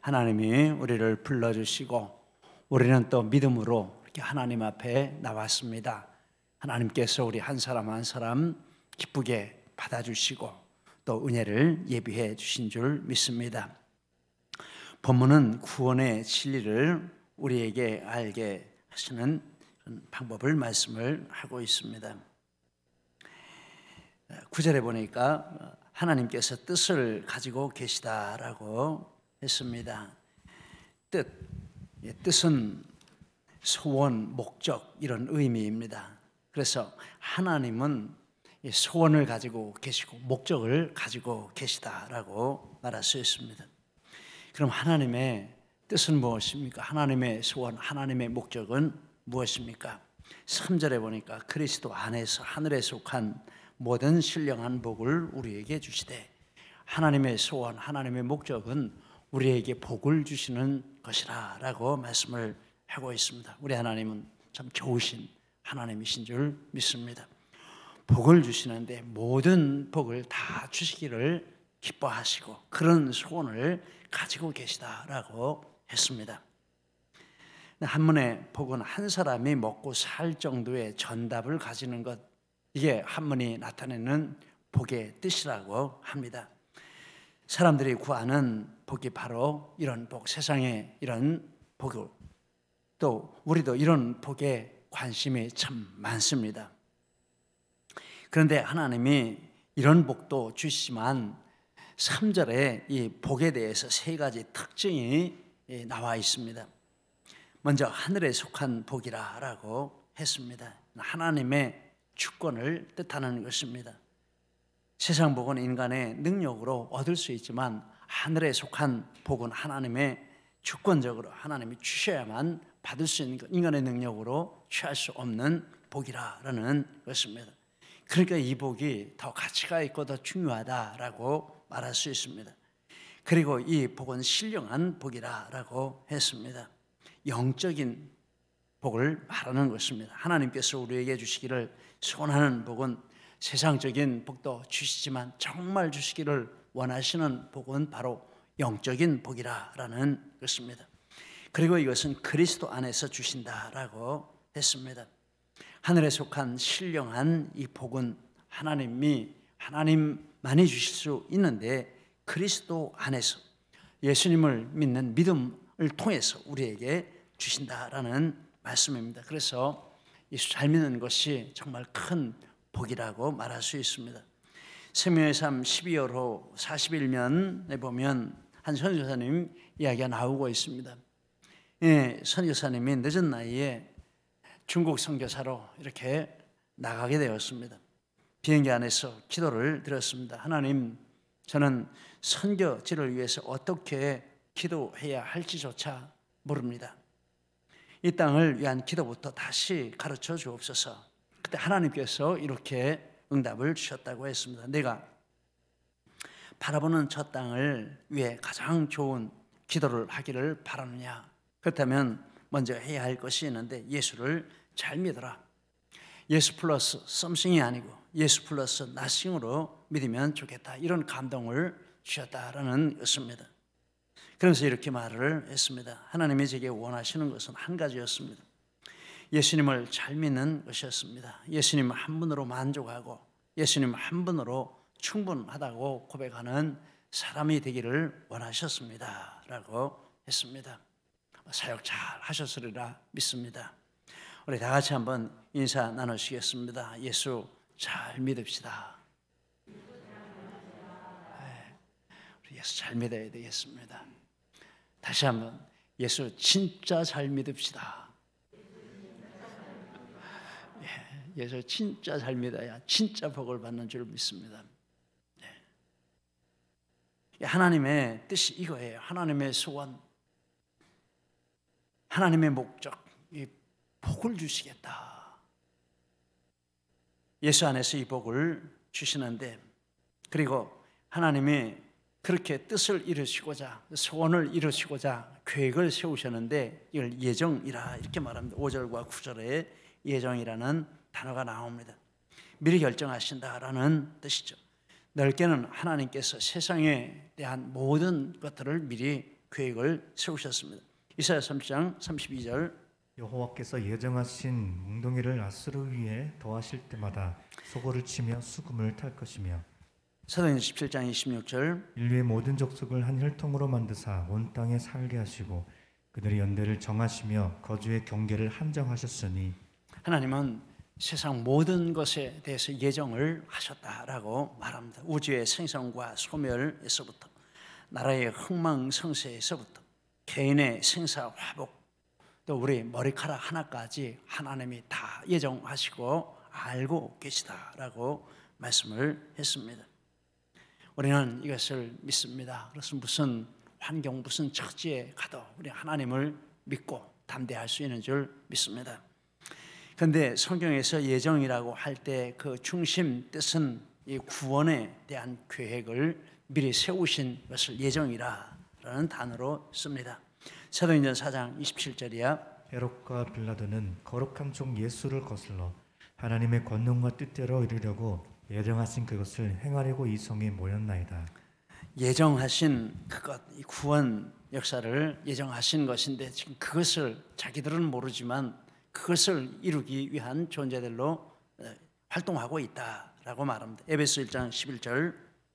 하나님이 우리를 불러주시고 우리는 또 믿음으로 이렇게 하나님 앞에 나왔습니다. 하나님께서 우리 한 사람 한 사람 기쁘게 받아주시고 또 은혜를 예비해 주신 줄 믿습니다. 본문은 구원의 진리를 우리에게 알게 하시는 방법을 말씀을 하고 있습니다. 9절에 보니까 하나님께서 뜻을 가지고 계시다라고 했습니다. 뜻은 소원, 목적 이런 의미입니다. 그래서 하나님은 소원을 가지고 계시고 목적을 가지고 계시다라고 말할 수 있습니다. 그럼 하나님의 뜻은 무엇입니까? 하나님의 소원, 하나님의 목적은 무엇입니까? 3절에 보니까 그리스도 안에서 하늘에 속한 모든 신령한 복을 우리에게 주시되, 하나님의 소원, 하나님의 목적은 우리에게 복을 주시는 것이라 라고 말씀을 하고 있습니다. 우리 하나님은 참 좋으신 하나님이신 줄 믿습니다. 복을 주시는데 모든 복을 다 주시기를 기뻐하시고 그런 소원을 가지고 계시다라고 했습니다. 한문의 복은 한 사람이 먹고 살 정도의 전답을 가지는 것, 이게 한문이 나타내는 복의 뜻이라고 합니다. 사람들이 구하는 복이 바로 이런 복, 세상에 이런 복을, 또 우리도 이런 복에 관심이 참 많습니다. 그런데 하나님이 이런 복도 주시지만 3절에 이 복에 대해서 세 가지 특징이 나와 있습니다. 먼저 하늘에 속한 복이라고 했습니다. 하나님의 주권을 뜻하는 것입니다. 세상 복은 인간의 능력으로 얻을 수 있지만 하늘에 속한 복은 하나님의 주권적으로 하나님이 주셔야만 받을 수 있는 것, 인간의 능력으로 취할 수 없는 복이라는 것입니다. 그러니까 이 복이 더 가치가 있고 더 중요하다라고 말할 수 있습니다. 그리고 이 복은 신령한 복이라고 했습니다. 영적인 복을 말하는 것입니다. 하나님께서 우리에게 주시기를 소원하는 복은 세상적인 복도 주시지만 정말 주시기를 원하시는 복은 바로 영적인 복이라는 것입니다. 그리고 이것은 그리스도 안에서 주신다라고 했습니다. 하늘에 속한 신령한 이 복은 하나님만이 주실 수 있는데 그리스도 안에서 예수님을 믿는 믿음을 통해서 우리에게 주신다라는 말씀입니다. 그래서 예수 잘 믿는 것이 정말 큰 복이라고 말할 수 있습니다. 세미의 삶 12월호 41면에 보면 한 선교사님 이야기가 나오고 있습니다. 선교사님이 늦은 나이에 중국 선교사로 이렇게 나가게 되었습니다. 비행기 안에서 기도를 드렸습니다. 하나님, 저는 선교지를 위해서 어떻게 기도해야 할지조차 모릅니다. 이 땅을 위한 기도부터 다시 가르쳐 주옵소서. 그때 하나님께서 이렇게 응답을 주셨다고 했습니다. 내가 바라보는 저 땅을 위해 가장 좋은 기도를 하기를 바라느냐? 그렇다면 먼저 해야 할 것이 있는데 예수를 잘 믿어라. 예수 플러스 썸씽이 아니고 예수 플러스 나싱으로 믿으면 좋겠다. 이런 감동을 주셨다라는 것입니다. 그래서 이렇게 말을 했습니다. 하나님이 제게 원하시는 것은 한 가지였습니다. 예수님을 잘 믿는 것이었습니다. 예수님 한 분으로 만족하고 예수님 한 분으로 충분하다고 고백하는 사람이 되기를 원하셨습니다 라고 했습니다. 사역 잘 하셨으리라 믿습니다. 우리 다 같이 한번 인사 나누시겠습니다. 예수 잘 믿읍시다. 우리 예수 잘 믿어야 되겠습니다. 다시 한번 예수 진짜 잘 믿읍시다. 예수 진짜 잘 믿어야 진짜 복을 받는 줄 믿습니다. 하나님의 뜻이 이거예요. 하나님의 소원, 하나님의 목적, 이 복을 주시겠다. 예수 안에서 이 복을 주시는데, 그리고 하나님이 그렇게 뜻을 이루시고자, 소원을 이루시고자 계획을 세우셨는데 이걸 예정이라 이렇게 말합니다. 5절과 9절에 예정이라는 단어가 나옵니다. 미리 결정하신다라는 뜻이죠. 넓게는 하나님께서 세상에 대한 모든 것들을 미리 계획을 세우셨습니다. 이사야 30장 32절 여호와께서 예정하신 뭉덩이를 아수르 위에 더하실 때마다 소고를 치며 수금을 탈 것이며 사도행전 17장 26절 인류의 모든 족속을 한 혈통으로 만드사 온 땅에 살게 하시고 그들의 연대를 정하시며 거주의 경계를 한정하셨으니 하나님은 세상 모든 것에 대해서 예정을 하셨다라고 말합니다. 우주의 생성과 소멸에서부터 나라의 흥망성쇠에서부터 개인의 생사화복 또 우리 머리카락 하나까지 하나님이 다 예정하시고 알고 계시다라고 말씀을 했습니다. 우리는 이것을 믿습니다. 그래서 무슨 환경, 무슨 처지에 가도 우리 하나님을 믿고 담대할 수 있는 줄 믿습니다. 그런데 성경에서 예정이라고 할 때 그 중심 뜻은 이 구원에 대한 계획을 미리 세우신 것을 예정이라는 단어로 씁니다. 사도행전 4장 27절이야. 헤롯과 빌라도는 거룩한 종 예수를 거슬러 하나님의 권능과 뜻대로 이루려고 예정하신 그것을 행하려고 이 성에 모였나이다. 예정하신 그것, 이 구원 역사를 예정하신 것인데 지금 그것을 자기들은 모르지만 그것을 이루기 위한 존재들로 활동하고 있다라고 말합니다. 에베소 1장 11절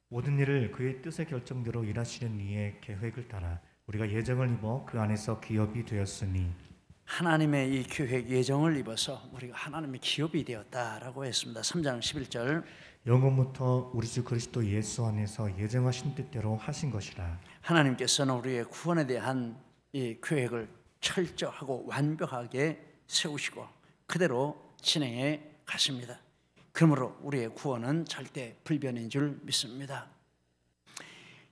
모든 일을 그의 뜻의 결정대로 일하시는 이의 계획을 따라 우리가 예정을 입어 그 안에서 기업이 되었으니 하나님의 이 계획 예정을 입어서 우리가 하나님의 기업이 되었다라고 했습니다. 3장 11절 영원부터 우리 주 그리스도 예수 안에서 예정하신 뜻대로 하신 것이라. 하나님께서는 우리의 구원에 대한 이 계획을 철저하고 완벽하게 세우시고 그대로 진행해 가십니다. 그러므로 우리의 구원은 절대 불변인 줄 믿습니다.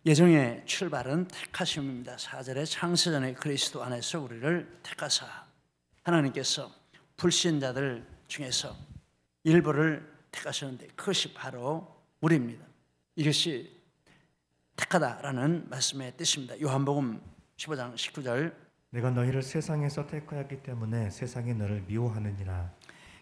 예정의 출발은 택하심입니다. 4절에 창세전에 그리스도 안에서 우리를 택하사 하나님께서 불신자들 중에서 일부를 택하셨는데 그것이 바로 우리입니다. 이것이 택하다라는 말씀의 뜻입니다. 요한복음 15장 19절 내가 너희를 세상에서 택하였기 때문에 세상이 너를 미워하느니라.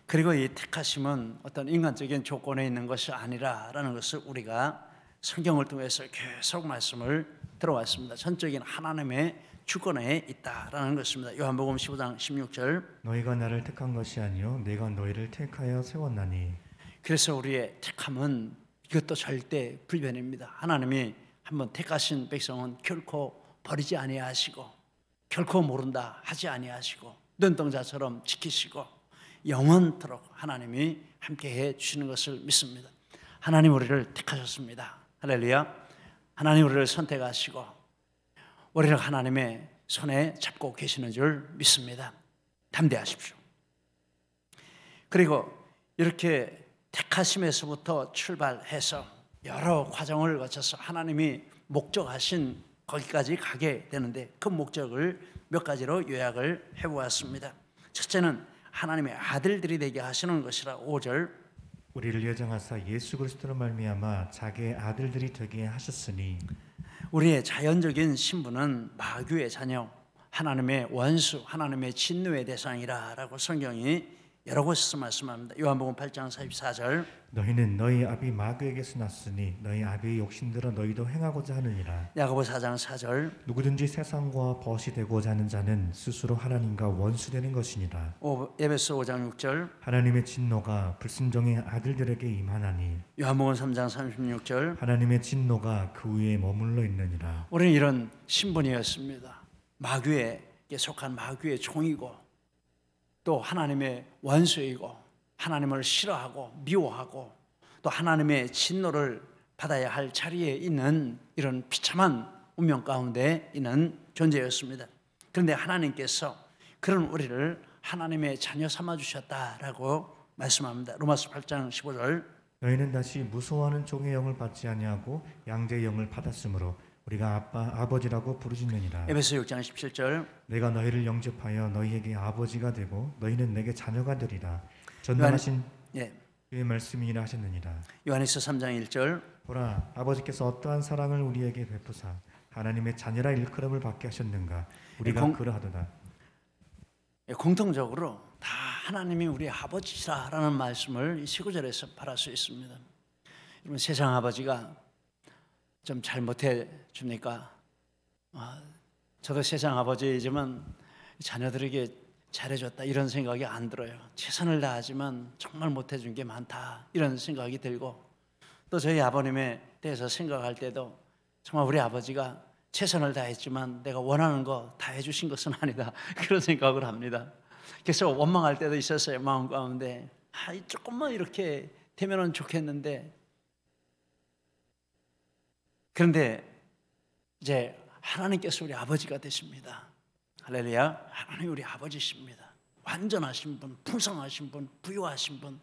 그리고 이 택하심은 어떤 인간적인 조건에 있는 것이 아니라라는 것을 우리가 성경을 통해서 계속 말씀을 들어왔습니다. 전적인 하나님의 주권에 있다라는 것입니다. 요한복음 15장 16절 너희가 나를 택한 것이 아니요 내가 너희를 택하여 세웠나니. 그래서 우리의 택함은 이것도 절대 불변입니다. 하나님이 한번 택하신 백성은 결코 버리지 아니하시고 결코 모른다 하지 아니하시고 눈동자처럼 지키시고 영원토록 하나님이 함께해 주시는 것을 믿습니다. 하나님 우리를 택하셨습니다. 할렐루야. 하나님 우리를 선택하시고 우리를 하나님의 손에 잡고 계시는 줄 믿습니다. 담대하십시오. 그리고 이렇게 택하심에서부터 출발해서 여러 과정을 거쳐서 하나님이 목적하신 거기까지 가게 되는데 그 목적을 몇 가지로 요약을 해보았습니다. 첫째는 하나님의 아들들이 되게 하시는 것이라 5절 우리를 예정하사 예수 그리스도로 말미암아 자기의 아들들이 되게 하셨으니 우리의 자연적인 신분은 마귀의 자녀, 하나님의 원수, 하나님의 진노의 대상이라고 성경이 여러 곳에서 말씀합니다. 요한복음 8장 44절 너희는 너희 아비 마귀에게서 났으니 너희 아비의 욕심대로 너희도 행하고자 하느니라. 야고보 4장 4절 누구든지 세상과 벗이 되고자 하는 자는 스스로 하나님과 원수되는 것이니라. 에베소 5장 6절 하나님의 진노가 불순종의 아들들에게 임하나니 요한복음 3장 36절 하나님의 진노가 그 위에 머물러 있느니라. 우리는 이런 신분이었습니다. 마귀에게 속한 마귀의 종이고 또 하나님의 원수이고 하나님을 싫어하고 미워하고 또 하나님의 진노를 받아야 할 자리에 있는 이런 비참한 운명 가운데 있는 존재였습니다. 그런데 하나님께서 그런 우리를 하나님의 자녀 삼아 주셨다라고 말씀합니다. 로마서 8장 15절 너희는 다시 무서워하는 종의 영을 받지 아니하고 양자의 영을 받았으므로 우리가 아빠 아버지라고 부르짖느니라. 에베소 6장 17절 내가 너희를 영접하여 너희에게 아버지가 되고 너희는 내게 자녀가 되리라. 전능하신 그의 말씀이라 하셨느니라. 요한일서 3장 1절 보라 아버지께서 어떠한 사랑을 우리에게 베푸사 하나님의 자녀라 일컬음을 받게 하셨는가. 우리가 그러하도다. 공통적으로 다 하나님이 우리 아버지시라라는 말씀을 이 19절에서 말할 수 있습니다. 여러분 세상 아버지가 좀 잘못해 줍니까? 저도 세상 아버지이지만 자녀들에게 잘해줬다 이런 생각이 안 들어요. 최선을 다하지만 정말 못해준 게 많다 이런 생각이 들고, 또 저희 아버님에 대해서 생각할 때도 정말 우리 아버지가 최선을 다했지만 내가 원하는 거 다 해주신 것은 아니다 그런 생각을 합니다. 그래서 원망할 때도 있었어요. 마음 가운데 조금만 이렇게 되면 좋겠는데. 그런데 이제 하나님께서 우리 아버지가 되십니다. 할렐루야. 하나님 우리 아버지십니다. 완전하신 분, 풍성하신 분, 부유하신 분.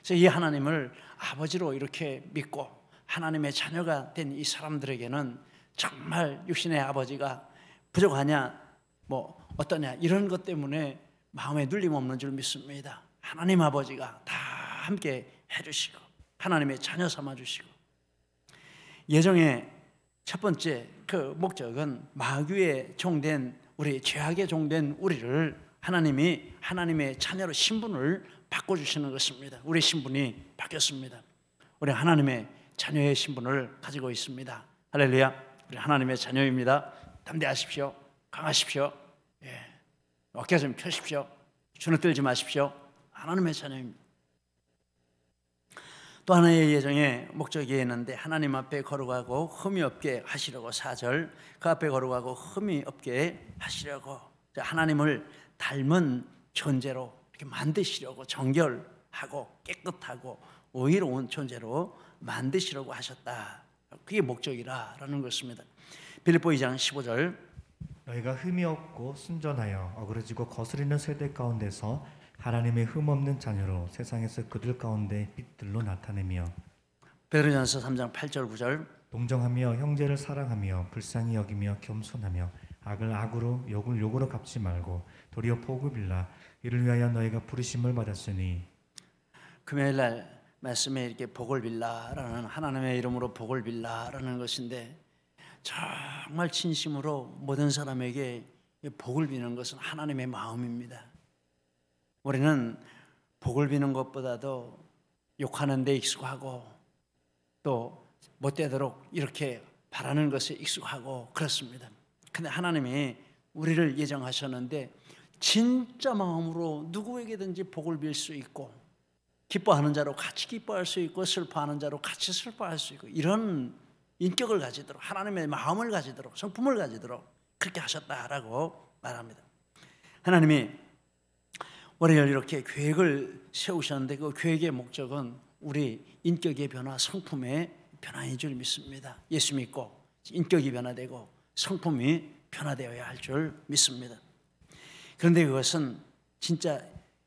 그래서 이 하나님을 아버지로 이렇게 믿고 하나님의 자녀가 된 이 사람들에게는 정말 육신의 아버지가 부족하냐 뭐 어떠냐 이런 것 때문에 마음에 눌림 없는 줄 믿습니다. 하나님 아버지가 다 함께 해주시고 하나님의 자녀 삼아주시고, 예정의 첫 번째 그 목적은 마귀의 종된 우리, 죄악의 종된 우리를 하나님이 하나님의 자녀로 신분을 바꿔주시는 것입니다. 우리 신분이 바뀌었습니다. 우리 하나님의 자녀의 신분을 가지고 있습니다. 할렐루야. 우리 하나님의 자녀입니다. 담대하십시오. 강하십시오. 어깨 좀 펴십시오. 주눅 들지 마십시오. 하나님의 자녀입니다. 또 하나의 예정의 목적이 있는데, 하나님 앞에 거룩하고 흠이 없게 하시려고, 4절 그 앞에 거룩하고 흠이 없게 하시려고 하나님을 닮은 존재로 이렇게 만드시려고, 정결하고 깨끗하고 의로운 존재로 만드시려고 하셨다. 그게 목적이라는 것입니다. 빌립보 2장 15절 너희가 흠이 없고 순전하여 어그러지고 거스리는 세대 가운데서 하나님의 흠 없는 자녀로 세상에서 그들 가운데 빛들로 나타내며, 베드로전서 3장 8절 9절 동정하며 형제를 사랑하며 불쌍히 여기며 겸손하며 악을 악으로 욕을 욕으로 갚지 말고 도리어 복을 빌라. 이를 위하여 너희가 부르심을 받았으니. 금요일날 말씀에 이렇게 복을 빌라라는, 하나님의 이름으로 복을 빌라라는 것인데, 정말 진심으로 모든 사람에게 복을 비는 것은 하나님의 마음입니다. 우리는 복을 비는 것보다도 욕하는 데 익숙하고 또 못되도록 이렇게 바라는 것에 익숙하고 그렇습니다. 근데 하나님이 우리를 예정하셨는데 진짜 마음으로 누구에게든지 복을 빌 수 있고, 기뻐하는 자로 같이 기뻐할 수 있고 슬퍼하는 자로 같이 슬퍼할 수 있고, 이런 인격을 가지도록, 하나님의 마음을 가지도록, 성품을 가지도록 그렇게 하셨다라고 말합니다. 하나님이 우리를 이렇게 계획을 세우셨는데 그 계획의 목적은 우리 인격의 변화, 성품의 변화인 줄 믿습니다. 예수 믿고 인격이 변화되고 성품이 변화되어야 할 줄 믿습니다. 그런데 그것은 진짜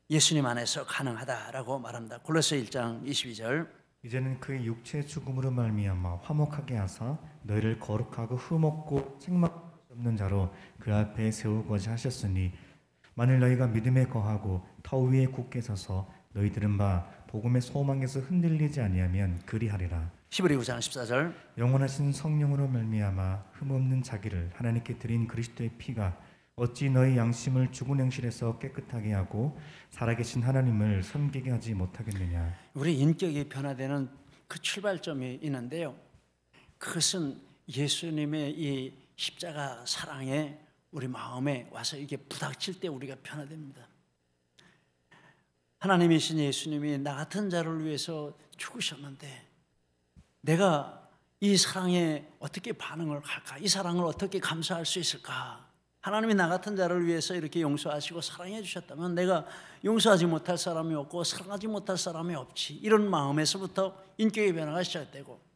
예수님 안에서 가능하다라고 말합니다. 골로새 1장 22절 이제는 그의 육체의 죽음으로 말미암아 화목하게 하사 너희를 거룩하고 흠없고 책망 없는 자로 그 앞에 세우고자 하셨으니, 만일 너희가 믿음에 거하고 터 위에 굳게 서서 너희들은 바 복음의 소망에서 흔들리지 아니하면 그리하리라. 히브리 9장 14절 영원하신 성령으로 말미암아 흠없는 자기를 하나님께 드린 그리스도의 피가 어찌 너희 양심을 죽은 행실에서 깨끗하게 하고 살아계신 하나님을 섬기게 하지 못하겠느냐. 우리 인격이 변화되는 그 출발점이 있는데요, 그것은 예수님의 이 십자가 사랑에 우리 마음에 와서 이게 부닥칠 때 우리가 변화됩니다. 하나님이신 예수님이 나 같은 자를 위해서 죽으셨는데 내가 이 사랑에 어떻게 반응을 할까? 이 사랑을 어떻게 감사할 수 있을까? 하나님이 나 같은 자를 위해서 이렇게 용서하시고 사랑해 주셨다면 내가 용서하지 못할 사람이 없고 사랑하지 못할 사람이 없지, 이런 마음에서부터 인격의 변화가 시작되고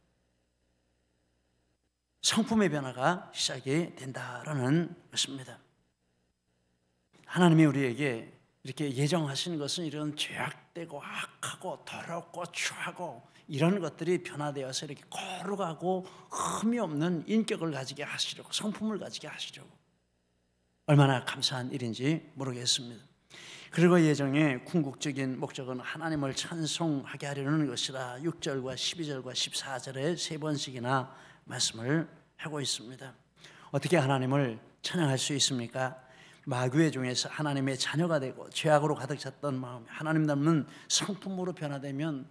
성품의 변화가 시작이 된다라는 것입니다. 하나님이 우리에게 이렇게 예정하신 것은 이런 죄악되고 악하고 더럽고 추하고 이런 것들이 변화되어서 이렇게 거룩하고 흠이 없는 인격을 가지게 하시려고, 성품을 가지게 하시려고, 얼마나 감사한 일인지 모르겠습니다. 그리고 예정의 궁극적인 목적은 하나님을 찬송하게 하려는 것이라 6절과 12절과 14절에 3번씩이나 말씀을 하고 있습니다. 어떻게 하나님을 찬양할 수 있습니까? 마귀의 종에서 하나님의 자녀가 되고 죄악으로 가득 찼던 마음, 하나님 닮은 성품으로 변화되면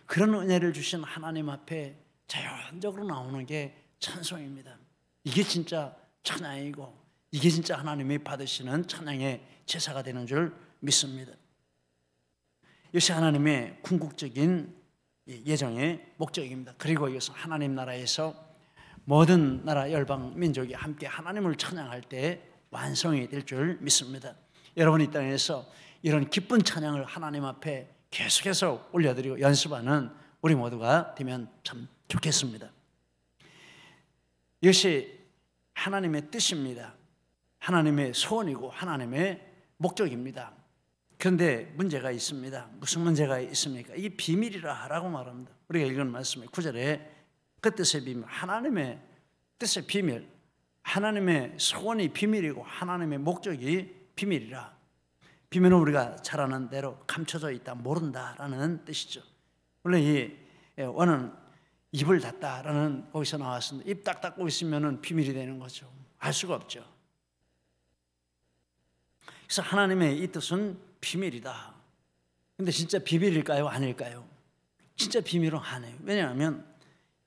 그런 은혜를 주신 하나님 앞에 자연적으로 나오는 게 찬송입니다. 이게 진짜 찬양이고 이게 진짜 하나님이 받으시는 찬양의 제사가 되는 줄 믿습니다. 이것이 하나님의 궁극적인 예정의 목적입니다. 그리고 이것은 하나님 나라에서 모든 나라 열방 민족이 함께 하나님을 찬양할 때 완성이 될 줄 믿습니다. 여러분 이 땅에서 이런 기쁜 찬양을 하나님 앞에 계속해서 올려드리고 연습하는 우리 모두가 되면 참 좋겠습니다. 이것이 하나님의 뜻입니다. 하나님의 소원이고 하나님의 목적입니다. 그런데 문제가 있습니다. 무슨 문제가 있습니까? 이게 비밀이라 라고 말합니다. 우리가 읽은 말씀에 9절에 그 뜻의 비밀, 하나님의 뜻의 비밀, 하나님의 소원이 비밀이고 하나님의 목적이 비밀이라. 비밀은 우리가 잘 아는 대로 감춰져 있다, 모른다라는 뜻이죠. 원래 이 원은 입을 닫다라는 거기서 나왔습니다. 입 딱 닫고 있으면 비밀이 되는 거죠. 알 수가 없죠. 그래서 하나님의 이 뜻은 비밀이다. 근데 진짜 비밀일까요? 아닐까요? 진짜 비밀은 아니에요. 왜냐하면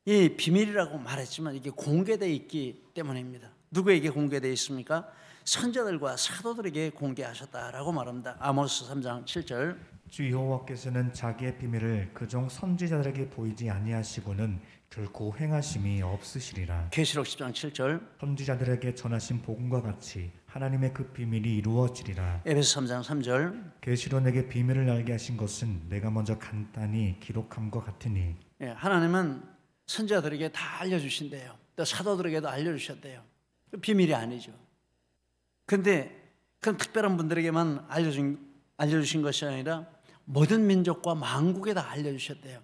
이 비밀이라고 말했지만 이게 공개되어 있기 때문입니다. 누구에게 공개되어 있습니까? 선자들과 사도들에게 공개하셨다라고 말합니다. 아모스 3장 7절. 주 여호와께서는 자기의 비밀을 그종 선지자들에게 보이지 아니하시고는 결코 행하심이 없으시리라. 계시록 10장 7절. 선지자들에게 전하신 복음과 같이 하나님의 그 비밀이 이루어지리라. 에베소 3장 3절. 계시로 내게 비밀을 알게 하신 것은 내가 먼저 간단히 기록함과 같으니. 하나님은 선지자들에게 다 알려주신대요. 또 사도들에게도 알려주셨대요. 비밀이 아니죠. 그런데 그런 특별한 분들에게만 알려주신 것이 아니라 모든 민족과 만국에 다 알려주셨대요.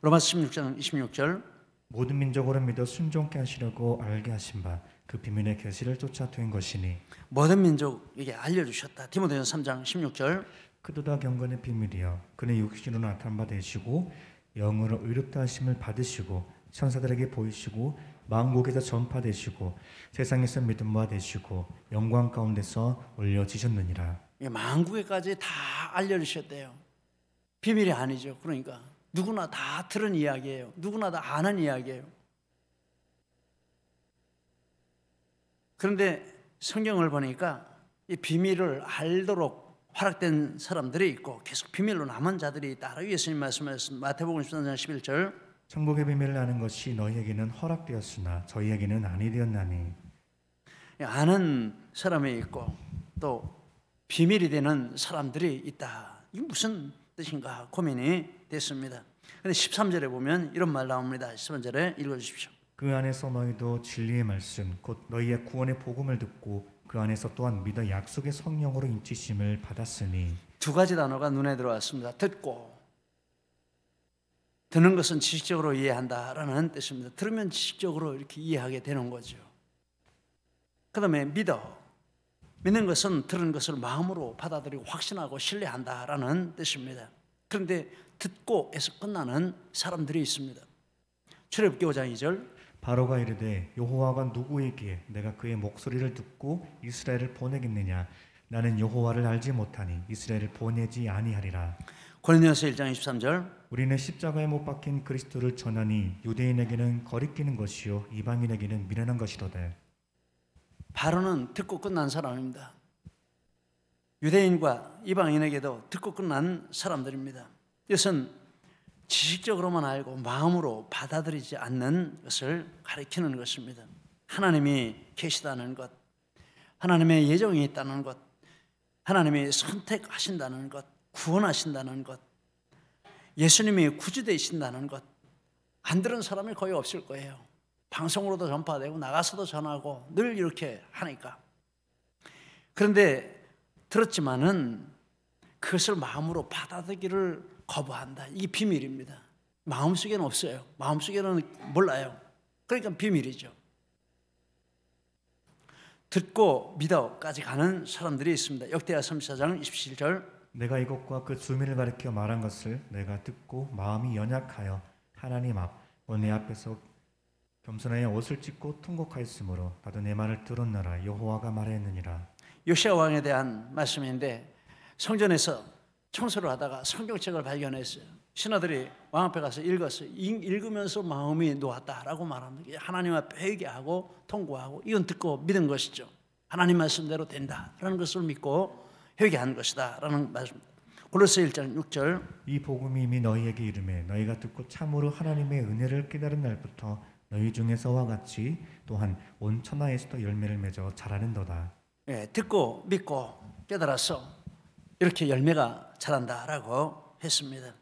로마서 16장 26절. 모든 민족으로 믿어 순종케 하시려고 알게 하신 바 그 비밀의 계시를 쫓아 된 것이니. 모든 민족에게 알려주셨다. 디모데전서 3장 16절. 그도다 경건의 비밀이여 그는 육신으로 나타난 바 되시고 영으로 의롭다 하심을 받으시고 천사들에게 보이시고 만국에서 전파되시고 세상에서 믿음바 되시고 영광 가운데서 올려지셨느니라. 만국에까지 다 알려주셨대요. 비밀이 아니죠. 그러니까 누구나 다 들은 이야기예요. 누구나 다 아는 이야기예요. 그런데 성경을 보니까 이 비밀을 알도록 허락된 사람들이 있고 계속 비밀로 남은 자들이 있다. 예수님 말씀하셨습니다. 마태복음 13장 11절. 천국의 비밀을 아는 것이 너희에게는 허락되었으나 저희에게는 아니 되었나니. 아는 사람이 있고 또 비밀이 되는 사람들이 있다. 이게 무슨 뜻인가 고민이 됐습니다. 그런데 13절에 보면 이런 말 나옵니다. 13절에 읽어주십시오. 그 안에서 너희도 진리의 말씀 곧 너희의 구원의 복음을 듣고 그 안에서 또한 믿어 약속의 성령으로 인치심을 받았으니. 두 가지 단어가 눈에 들어왔습니다. 듣고. 듣는 것은 지식적으로 이해한다라는 뜻입니다. 들으면 지식적으로 이렇게 이해하게 되는 거죠. 그 다음에 믿어. 믿는 것은 들은 것을 마음으로 받아들이고 확신하고 신뢰한다라는 뜻입니다. 그런데 듣고에서 끝나는 사람들이 있습니다. 출애굽기 5장 2절. 바로가 이르되 여호와가 누구에게 내가 그의 목소리를 듣고 이스라엘을 보내겠느냐 나는 여호와를 알지 못하니 이스라엘을 보내지 아니하리라. 고린도전서 1장 23절. 우리는 십자가에 못 박힌 그리스도를 전하니 유대인에게는 거리끼는 것이요 이방인에게는 미련한 것이로되. 바로는 듣고 끝난 사람입니다. 유대인과 이방인에게도 듣고 끝난 사람들입니다. 이것은 지식적으로만 알고 마음으로 받아들이지 않는 것을 가리키는 것입니다. 하나님이 계시다는 것, 하나님의 예정이 있다는 것, 하나님이 선택하신다는 것, 구원하신다는 것, 예수님이 구주되신다는 것, 안 들은 사람이 거의 없을 거예요. 방송으로도 전파되고 나가서도 전하고 늘 이렇게 하니까. 그런데 들었지만은 그것을 마음으로 받아들이기를 거부한다. 이게 비밀입니다. 마음속에는 없어요. 마음속에는 몰라요. 그러니까 비밀이죠. 듣고 믿어까지 가는 사람들이 있습니다. 역대하 34장 27절. 내가 이것과 그 주민을 가리켜 말한 것을 내가 듣고 마음이 연약하여 하나님 앞 내 앞에서 겸손하여 옷을 찢고 통곡하였으므로 나도 내 말을 들었노라 여호와가 말했느니라. 요시야 왕에 대한 말씀인데 성전에서 청소를 하다가 성경책을 발견했어요. 신하들이 왕 앞에 가서 읽었어요. 읽으면서 마음이 놓았다라고 말합니다. 하나님 앞에 회개하고 통고하고 이건 듣고 믿은 것이죠. 하나님 말씀대로 된다라는 것을 믿고 회개한 것이다라는 말씀입니다. 골로새 1장 6절 이 복음이 이미 너희에게 이르매 너희가 듣고 참으로 하나님의 은혜를 깨달은 날부터 너희 중에서와 같이 또한 온 천하에서도 열매를 맺어 자라는도다. 예, 듣고 믿고 깨달아서 이렇게 열매가 자란다라고 했습니다.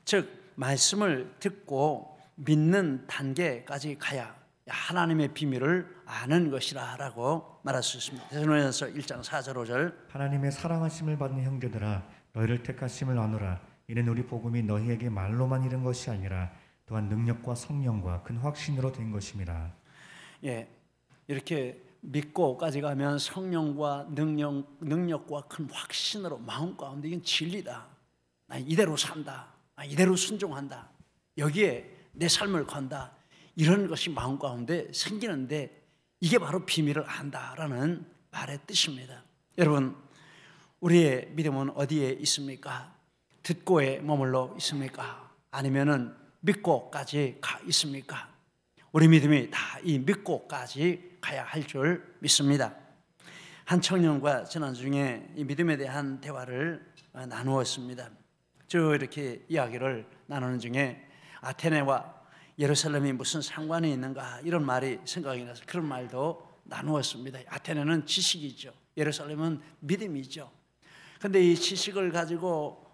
즉 말씀을 듣고 믿는 단계까지 가야 하나님의 비밀을 아는 것이라고 말할 수 있습니다. 데살로니가서 1장 4절 5절 하나님의 사랑하심을 받는 형제들아 너희를 택하심을 아노라. 이는 우리 복음이 너희에게 말로만 이른 것이 아니라 또한 능력과 성령과 큰 확신으로 된 것임이라. 예, 이렇게 믿고까지 가면 성령과 능력과 큰 확신으로 마음 가운데 이건 진리다. 나 이대로 산다. 나 이대로 순종한다. 여기에 내 삶을 건다. 이런 것이 마음 가운데 생기는데 이게 바로 비밀을 안다라는 말의 뜻입니다. 여러분, 우리의 믿음은 어디에 있습니까? 듣고에 머물러 있습니까? 아니면은 믿고까지 가 있습니까? 우리 믿음이 다 이 믿고까지 가야 할 줄 믿습니다. 한 청년과 지난주에 이 믿음에 대한 대화를 나누었습니다. 이렇게 이야기를 나누는 중에 아테네와 예루살렘이 무슨 상관이 있는가 이런 말이 생각이 나서 그런 말도 나누었습니다. 아테네는 지식이죠. 예루살렘은 믿음이죠. 그런데 이 지식을 가지고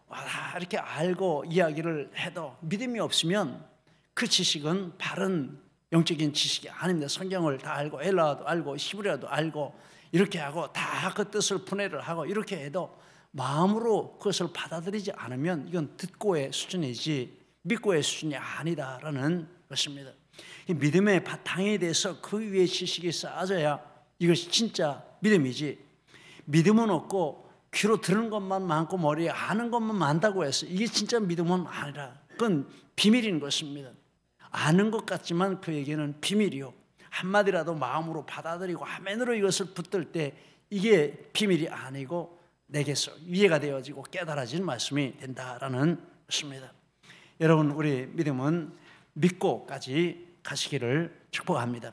이렇게 알고 이야기를 해도 믿음이 없으면 그 지식은 바른 영적인 지식이 아닙니다. 성경을 다 알고 엘라어도 알고 히브리어도 알고 이렇게 하고 다 그 뜻을 분해를 하고 이렇게 해도 마음으로 그것을 받아들이지 않으면 이건 듣고의 수준이지 믿고의 수준이 아니다라는 것입니다. 이 믿음의 바탕에 대해서 그 위에 지식이 쌓아져야 이것이 진짜 믿음이지, 믿음은 없고 귀로 들은 것만 많고 머리에 아는 것만 많다고 해서 이게 진짜 믿음은 아니라 그건 비밀인 것입니다. 아는 것 같지만 그에게는 비밀이요, 한마디라도 마음으로 받아들이고 아멘으로 이것을 붙들 때 이게 비밀이 아니고 내게서 이해가 되어지고 깨달아진 말씀이 된다라는 것입니다. 여러분, 우리 믿음은 믿고까지 가시기를 축복합니다.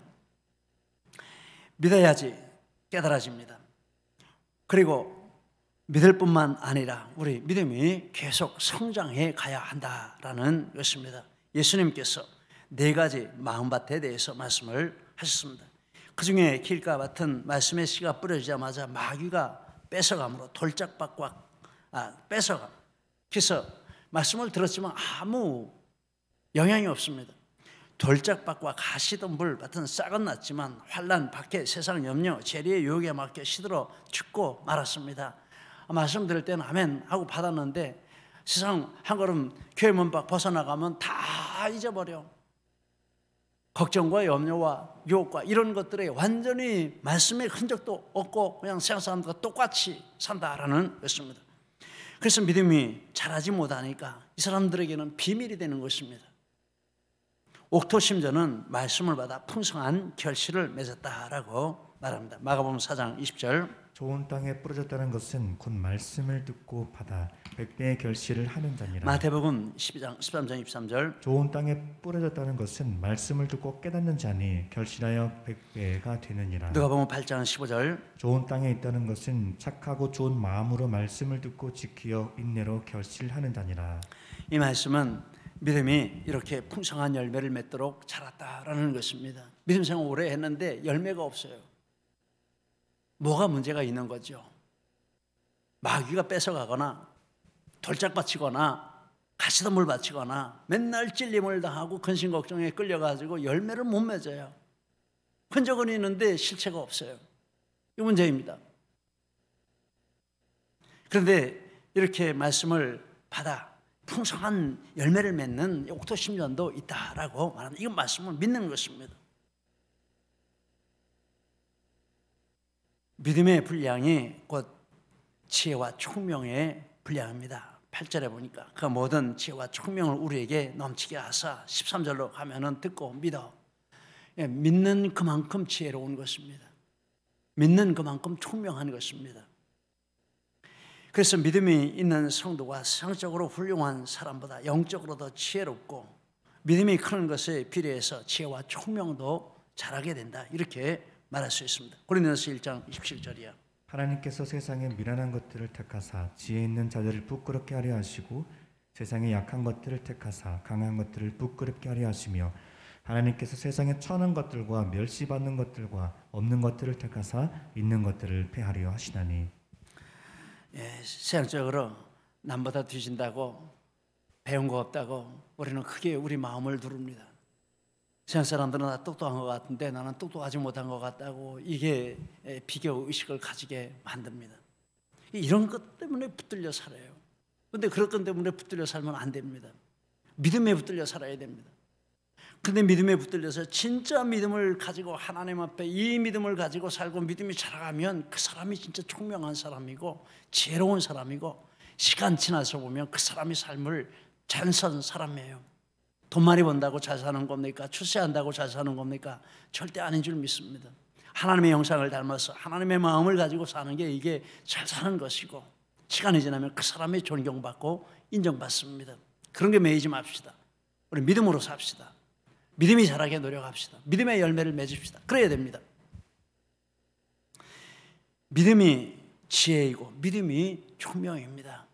믿어야지 깨달아집니다. 그리고 믿을 뿐만 아니라 우리 믿음이 계속 성장해 가야 한다라는 것입니다. 예수님께서 4가지 마음밭에 대해서 말씀을 하셨습니다. 그 중에 길가밭은 말씀의 씨가 뿌려지자마자 마귀가 뺏어감으로 돌짝밭과 뺏어감. 그래서 말씀을 들었지만 아무 영향이 없습니다. 돌짝밭과 가시덤불 같은 싹은 났지만 환난, 박해, 세상 염려, 재리의 유혹에 맡겨 시들어 죽고 말았습니다. 말씀 들을 때는 아멘 하고 받았는데 세상 한 걸음 교회 문 밖 벗어나가면 다 잊어버려. 걱정과 염려와 유혹과 이런 것들에 완전히 말씀의 흔적도 없고 그냥 세상 사람들과 똑같이 산다라는 것입니다. 그래서 믿음이 자라지 못하니까 이 사람들에게는 비밀이 되는 것입니다. 옥토심전은 말씀을 받아 풍성한 결실을 맺었다라고 말합니다. 마가복음 4장 20절 좋은 땅에 뿌려졌다는 것은 곧 말씀을 듣고 받아 100배의 결실을 하는 자니라. 마태복음 12장 13장 23절 좋은 땅에 뿌려졌다는 것은 말씀을 듣고 깨닫는 자니 결실하여 100배가 되느니라. 누가복음 8장 15절 좋은 땅에 있다는 것은 착하고 좋은 마음으로 말씀을 듣고 지키어 인내로 결실하는 자니라. 이 말씀은 믿음이 이렇게 풍성한 열매를 맺도록 자랐다라는 것입니다. 믿음 생활 오래 했는데 열매가 없어요. 뭐가 문제가 있는 거죠? 마귀가 뺏어가거나 돌짝 바치거나 가시덤불 바치거나 맨날 찔림을 당하고 근심 걱정에 끌려가지고 열매를 못 맺어요. 흔적은 있는데 실체가 없어요. 이 문제입니다. 그런데 이렇게 말씀을 받아 풍성한 열매를 맺는 옥토심전도 있다라고 말합니다. 이건 말씀을 믿는 것입니다. 믿음의 분량이 곧 지혜와 총명의 분량입니다. 8절에 보니까 그 모든 지혜와 총명을 우리에게 넘치게 하사 13절로 가면은 듣고 믿어. 믿는 그만큼 지혜로운 것입니다. 믿는 그만큼 총명한 것입니다. 그래서 믿음이 있는 성도가 세상적으로 훌륭한 사람보다 영적으로 더 지혜롭고 믿음이 크는 것에 비례해서 지혜와 총명도 잘하게 된다. 이렇게 말할 수 있습니다. 고린도전서 1장 27절이요. 하나님께서 세상의 미련한 것들을 택하사 지혜 있는 자들을 부끄럽게 하려 하시고 세상의 약한 것들을 택하사 강한 것들을 부끄럽게 하려 하시며 하나님께서 세상의 천한 것들과 멸시받는 것들과 없는 것들을 택하사 있는 것들을 폐하려 하시나니. 세상적으로 남보다 뒤진다고 배운 거 없다고 우리는 크게 우리 마음을 두릅니다. 세상 사람들은 나 똑똑한 것 같은데 나는 똑똑하지 못한 것 같다고 이게 비교 의식을 가지게 만듭니다. 이런 것 때문에 붙들려 살아요. 그런데 그런 것 때문에 붙들려 살면 안 됩니다. 믿음에 붙들려 살아야 됩니다. 근데 믿음에 붙들려서 진짜 믿음을 가지고 하나님 앞에 이 믿음을 가지고 살고 믿음이 자라가면 그 사람이 진짜 총명한 사람이고 지혜로운 사람이고 시간 지나서 보면 그 사람이 삶을 잘 사는 사람이에요. 돈 많이 번다고 잘 사는 겁니까? 출세한다고 잘 사는 겁니까? 절대 아닌 줄 믿습니다. 하나님의 형상을 닮아서 하나님의 마음을 가지고 사는 게 이게 잘 사는 것이고 시간이 지나면 그 사람이 존경받고 인정받습니다. 그런 게 매이지 맙시다. 우리 믿음으로 삽시다. 믿음이 자라게 노력합시다. 믿음의 열매를 맺읍시다. 그래야 됩니다. 믿음이 지혜이고 믿음이 총명입니다.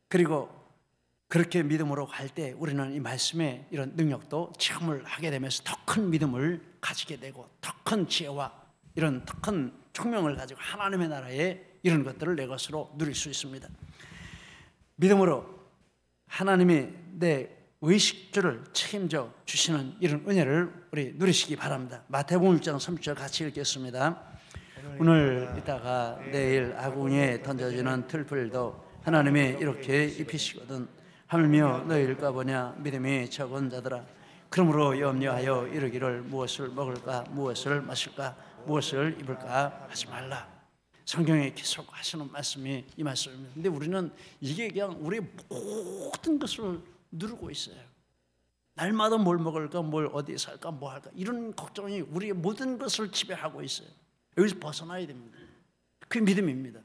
그리고 그렇게 믿음으로 갈 때 우리는 이 말씀의 이런 능력도 체험을 하게 되면서 더 큰 믿음을 가지게 되고 더 큰 지혜와 이런 더 큰 총명을 가지고 하나님의 나라에 이런 것들을 내 것으로 누릴 수 있습니다. 믿음으로 하나님이 내 의식주를 책임져 주시는 이런 은혜를 우리 누리시기 바랍니다. 마태복음 6장 30절 같이 읽겠습니다. 오늘 이따가 내일 아궁이에 던져지는 틀풀도 하나님이 이렇게 입히시거든 하물며 너희일까 보냐 믿음이 적은 자들아 그러므로 염려하여 이르기를 무엇을 먹을까 무엇을 마실까 무엇을 입을까 하지 말라. 성경에 계속 하시는 말씀이 이 말씀입니다. 근데 우리는 이게 그냥 우리의 모든 것을 누르고 있어요. 날마다 뭘 먹을까 뭘 어디에 살까 뭐 할까 이런 걱정이 우리의 모든 것을 지배하고 있어요. 여기서 벗어나야 됩니다. 그게 믿음입니다.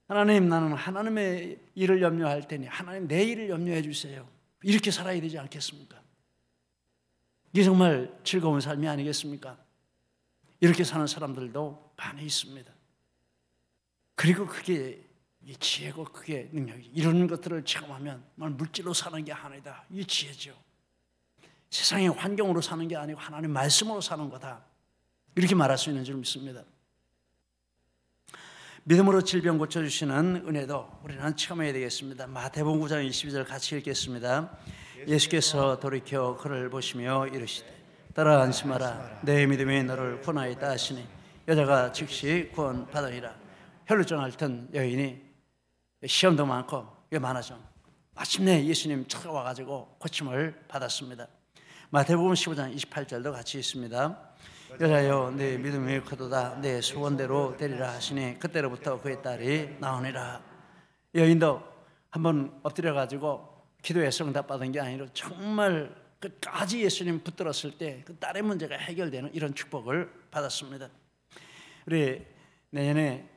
하나님 나는 하나님의 일을 염려할 테니 하나님 내 일을 염려해 주세요. 이렇게 살아야 되지 않겠습니까? 이게 정말 즐거운 삶이 아니겠습니까? 이렇게 사는 사람들도 많이 있습니다. 그리고 그게 지혜고 그게 능력이죠. 이런 것들을 체험하면 물질로 사는 게 아니다. 이게 지혜죠. 세상의 환경으로 사는 게 아니고 하나님 말씀으로 사는 거다. 이렇게 말할 수 있는 줄 믿습니다. 믿음으로 질병 고쳐주시는 은혜도 우리는 체험해야 되겠습니다. 마태복음 9장 22절 같이 읽겠습니다. 예수께서 돌이켜 그를 보시며 이르시되 따라 안심하라 내 믿음이 너를 구원하였다 하시니 여자가 즉시 구원받으니라. 혈루증 앓던 여인이 시험도 많고 꽤 많아져 마침내 예수님 찾아와가지고 고침을 받았습니다. 마태복음 15장 28절도 같이 있습니다. 여자여 내 믿음이 크도다 내 소원대로 되리라 하시니 그때로부터 그의 딸이 나오니라. 여인도 한번 엎드려가지고 기도해서 응답받은 게 아니라 정말 끝까지 예수님 붙들었을 때 그 딸의 문제가 해결되는 이런 축복을 받았습니다. 우리 내년에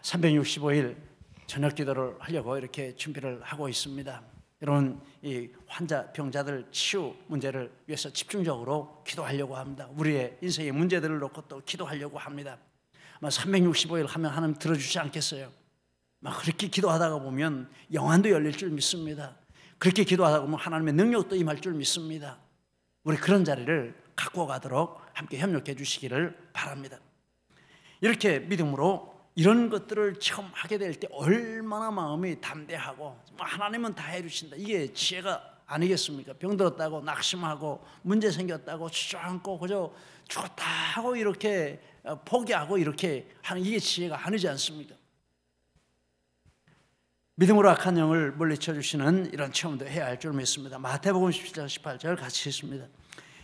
365일 저녁 기도를 하려고 이렇게 준비를 하고 있습니다. 여러분 이 환자 병자들 치유 문제를 위해서 집중적으로 기도하려고 합니다. 우리의 인생의 문제들을 놓고 또 기도하려고 합니다. 아마 365일 하면 하나님 들어주지 않겠어요? 막 그렇게 기도하다가 보면 영안도 열릴 줄 믿습니다. 그렇게 기도하다 보면 하나님의 능력도 임할 줄 믿습니다. 우리 그런 자리를 갖고 가도록 함께 협력해 주시기를 바랍니다. 이렇게 믿음으로 이런 것들을 체험하게 될 때 얼마나 마음이 담대하고 하나님은 다 해주신다. 이게 지혜가 아니겠습니까? 병들었다고 낙심하고 문제 생겼다고 주저앉고 그저 죽었다 하고 이렇게 포기하고 이렇게 하는 이게 지혜가 아니지 않습니까? 믿음으로 악한 영을 물리쳐 주시는 이런 체험도 해야 할 줄 믿습니다. 마태복음 17장 18절 같이 읽습니다.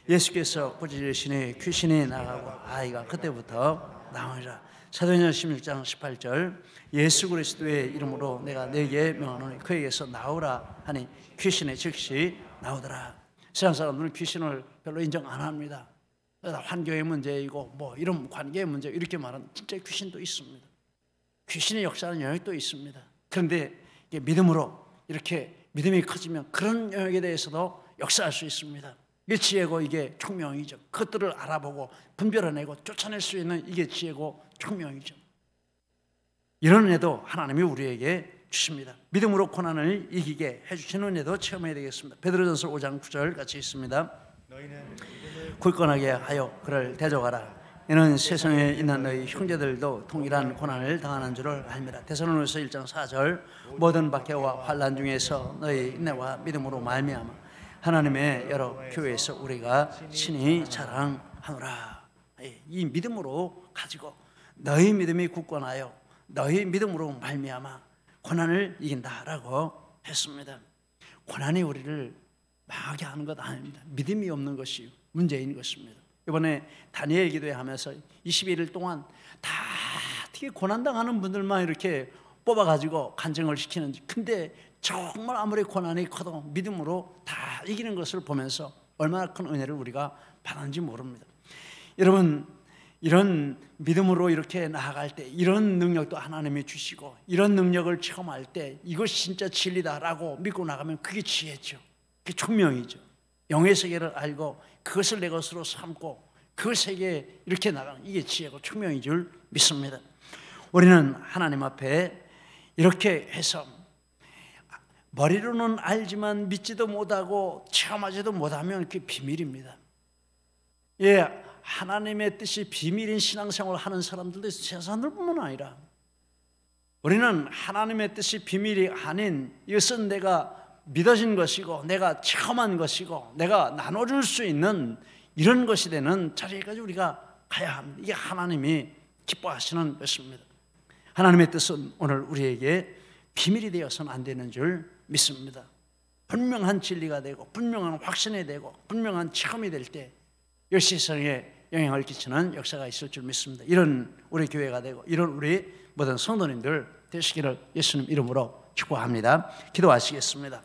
예수께서 꾸짖으시니 귀신이 나가고 아이가 그때부터 나오니라. 사도행전 16장 18절 예수 그리스도의 이름으로 내가 네게 명하노니 그에게서 나오라 하니 귀신이 즉시 나오더라. 세상 사람들은 귀신을 별로 인정 안 합니다. 환경의 문제이고 뭐 이런 관계의 문제 이렇게 말하는 진짜 귀신도 있습니다. 귀신의 역사하는 영역도 있습니다. 그런데 믿음으로 이렇게 믿음이 커지면 그런 영역에 대해서도 역사할 수 있습니다. 이게 지혜고 이게 총명이죠. 그것들을 알아보고 분별해내고 쫓아낼 수 있는 이게 지혜고 총명이죠. 이런 은혜도 하나님이 우리에게 주십니다. 믿음으로 고난을 이기게 해주시는 은혜도 체험해야 되겠습니다. 베드로전서 5장 9절 같이 있습니다. 굳건하게 하여 그를 대적하라. 이는 세상에 있는 너희 형제들도 동일한 고난을 당하는 줄을 알미라. 데살로니가서 1장 4절 모든 박해와 환난 중에서 너희 인내와 믿음으로 말미암아 하나님의 여러 교회에서 우리가 친히 자랑하노라. 이 믿음으로 가지고 너희 믿음이 굳건하여 너희 믿음으로 말미암아 고난을 이긴다라고 했습니다. 고난이 우리를 망하게 하는 것 아닙니다. 믿음이 없는 것이 문제인 것입니다. 이번에 다니엘 기도회 하면서 21일 동안 다 어떻게 고난당하는 분들만 이렇게 뽑아가지고 간증을 시키는지, 근데 정말 아무리 고난이 커도 믿음으로 다 이기는 것을 보면서 얼마나 큰 은혜를 우리가 받았는지 모릅니다. 여러분, 이런 믿음으로 이렇게 나아갈 때 이런 능력도 하나님이 주시고 이런 능력을 체험할 때 이것이 진짜 진리다라고 믿고 나가면 그게 지혜죠. 그게 총명이죠. 영의 세계를 알고 그것을 내 것으로 삼고 그 세계에 이렇게 나가는 이게 지혜고 총명인 줄 믿습니다. 우리는 하나님 앞에 이렇게 해서 머리로는 알지만 믿지도 못하고 체험하지도 못하면 그게 비밀입니다. 예, 하나님의 뜻이 비밀인 신앙생활을 하는 사람들도 세상들뿐만 아니라 우리는 하나님의 뜻이 비밀이 아닌 이것은 내가 믿어진 것이고 내가 체험한 것이고 내가 나눠줄 수 있는 이런 것이 되는 자리까지 우리가 가야 합니다. 이게 하나님이 기뻐하시는 것입니다. 하나님의 뜻은 오늘 우리에게 비밀이 되어서는 안 되는 줄 믿습니다. 분명한 진리가 되고 분명한 확신이 되고 분명한 체험이 될 때 이 세상에 영향을 끼치는 역사가 있을 줄 믿습니다. 이런 우리 교회가 되고 이런 우리 모든 성도님들 되시기를 예수님 이름으로 축복합니다. 기도하시겠습니다.